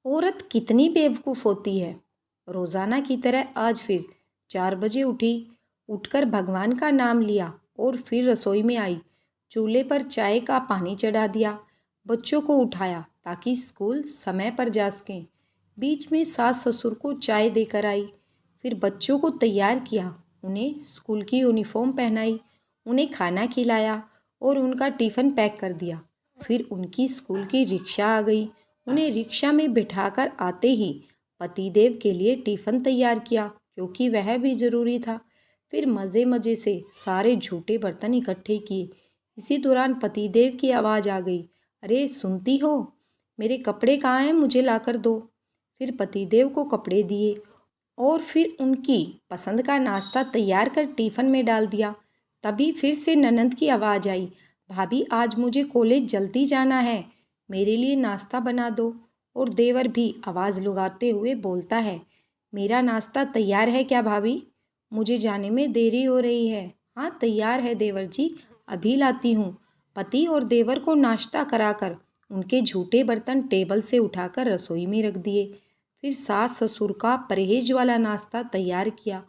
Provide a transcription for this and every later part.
औरत कितनी बेवकूफ़ होती है। रोज़ाना की तरह आज फिर 4 बजे उठी, उठकर भगवान का नाम लिया और फिर रसोई में आई। चूल्हे पर चाय का पानी चढ़ा दिया, बच्चों को उठाया ताकि स्कूल समय पर जा सकें। बीच में सास ससुर को चाय देकर आई, फिर बच्चों को तैयार किया, उन्हें स्कूल की यूनिफॉर्म पहनाई, उन्हें खाना खिलाया और उनका टिफ़िन पैक कर दिया। फिर उनकी स्कूल की रिक्शा आ गई, उन्हें रिक्शा में बिठाकर आते ही पतिदेव के लिए टिफ़िन तैयार किया क्योंकि वह भी ज़रूरी था। फिर मज़े मज़े से सारे झूठे बर्तन इकट्ठे किए। इसी दौरान पतिदेव की आवाज़ आ गई, अरे सुनती हो, मेरे कपड़े कहाँ हैं, मुझे लाकर दो। फिर पतिदेव को कपड़े दिए और फिर उनकी पसंद का नाश्ता तैयार कर टिफ़िन में डाल दिया। तभी फिर से ननंद की आवाज़ आई, भाभी आज मुझे कॉलेज जल्दी जाना है, मेरे लिए नाश्ता बना दो। और देवर भी आवाज़ लगाते हुए बोलता है, मेरा नाश्ता तैयार है क्या भाभी, मुझे जाने में देरी हो रही है। हाँ तैयार है देवर जी, अभी लाती हूँ। पति और देवर को नाश्ता कराकर उनके झूठे बर्तन टेबल से उठाकर रसोई में रख दिए। फिर सास ससुर का परहेज वाला नाश्ता तैयार किया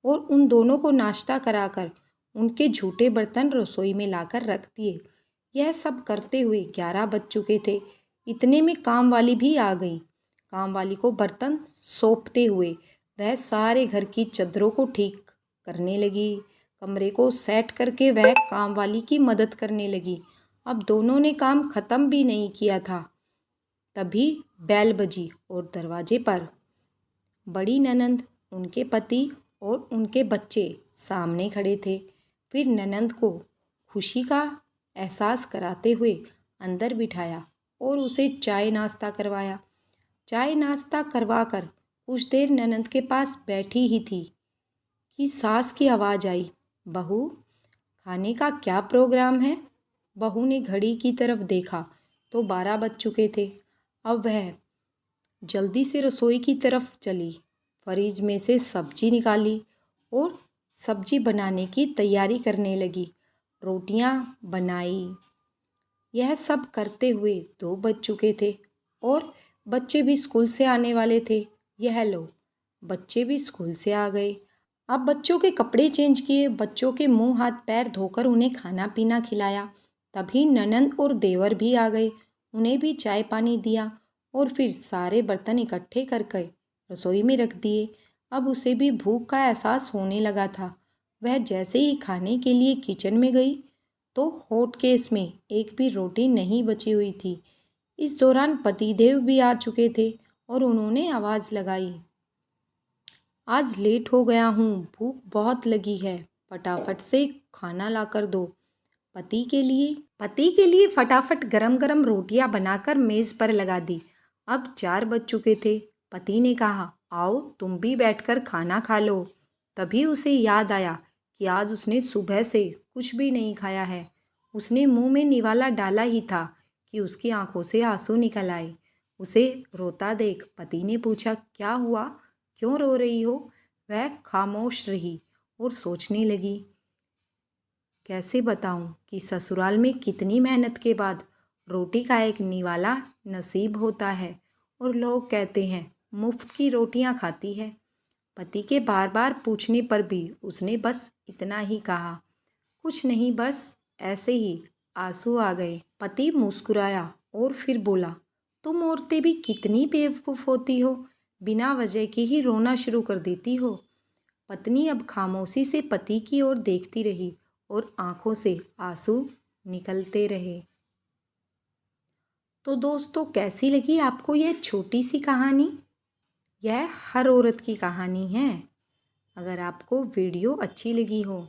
और उन दोनों को नाश्ता कराकर उनके झूठे बर्तन रसोई में लाकर रख दिए। यह सब करते हुए 11 बज चुके थे। इतने में काम वाली भी आ गई। काम वाली को बर्तन सौंपते हुए वह सारे घर की चादरों को ठीक करने लगी। कमरे को सेट करके वह काम वाली की मदद करने लगी। अब दोनों ने काम ख़त्म भी नहीं किया था, तभी बेल बजी और दरवाजे पर बड़ी ननंद, उनके पति और उनके बच्चे सामने खड़े थे। फिर ननंद को खुशी का एहसास कराते हुए अंदर बिठाया और उसे चाय नाश्ता करवाया। चाय नाश्ता करवाकर कुछ देर ननंद के पास बैठी ही थी कि सास की आवाज़ आई, बहू खाने का क्या प्रोग्राम है। बहू ने घड़ी की तरफ देखा तो 12 बज चुके थे। अब वह जल्दी से रसोई की तरफ चली, फ्रिज में से सब्जी निकाली और सब्जी बनाने की तैयारी करने लगी। रोटियां बनाई। यह सब करते हुए 2 बज चुके थे और बच्चे भी स्कूल से आने वाले थे। यह लो, बच्चे भी स्कूल से आ गए। अब बच्चों के कपड़े चेंज किए, बच्चों के मुंह हाथ पैर धोकर उन्हें खाना पीना खिलाया। तभी ननंद और देवर भी आ गए, उन्हें भी चाय पानी दिया और फिर सारे बर्तन इकट्ठे करके रसोई में रख दिए। अब उसे भी भूख का एहसास होने लगा था। वह जैसे ही खाने के लिए किचन में गई तो हॉट केस में एक भी रोटी नहीं बची हुई थी। इस दौरान पतिदेव भी आ चुके थे और उन्होंने आवाज़ लगाई, आज लेट हो गया हूँ, भूख बहुत लगी है, फटाफट से खाना ला कर दो। पति के लिए फटाफट गरम गरम रोटियां बनाकर मेज़ पर लगा दी। अब 4 बज चुके थे। पति ने कहा, आओ तुम भी बैठकर खाना खा लो। तभी उसे याद आया कि आज उसने सुबह से कुछ भी नहीं खाया है। उसने मुंह में निवाला डाला ही था कि उसकी आंखों से आंसू निकल आए। उसे रोता देख पति ने पूछा, क्या हुआ, क्यों रो रही हो। वह खामोश रही और सोचने लगी, कैसे बताऊं कि ससुराल में कितनी मेहनत के बाद रोटी का एक निवाला नसीब होता है और लोग कहते हैं मुफ्त की रोटियां खाती है। पति के बार बार पूछने पर भी उसने बस इतना ही कहा, कुछ नहीं, बस ऐसे ही। आंसू आ गए। पति मुस्कुराया और फिर बोला, तुम औरतें भी कितनी बेवकूफ़ होती हो, बिना वजह के ही रोना शुरू कर देती हो। पत्नी अब खामोशी से पति की ओर देखती रही और आंखों से आंसू निकलते रहे। तो दोस्तों, कैसी लगी आपको यह छोटी सी कहानी। यह हर औरत की कहानी है। अगर आपको वीडियो अच्छी लगी हो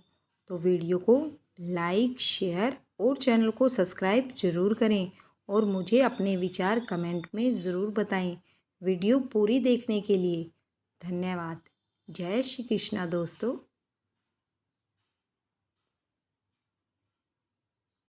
तो वीडियो को लाइक, शेयर और चैनल को सब्सक्राइब ज़रूर करें और मुझे अपने विचार कमेंट में ज़रूर बताएं। वीडियो पूरी देखने के लिए धन्यवाद। जय श्री कृष्णा दोस्तों।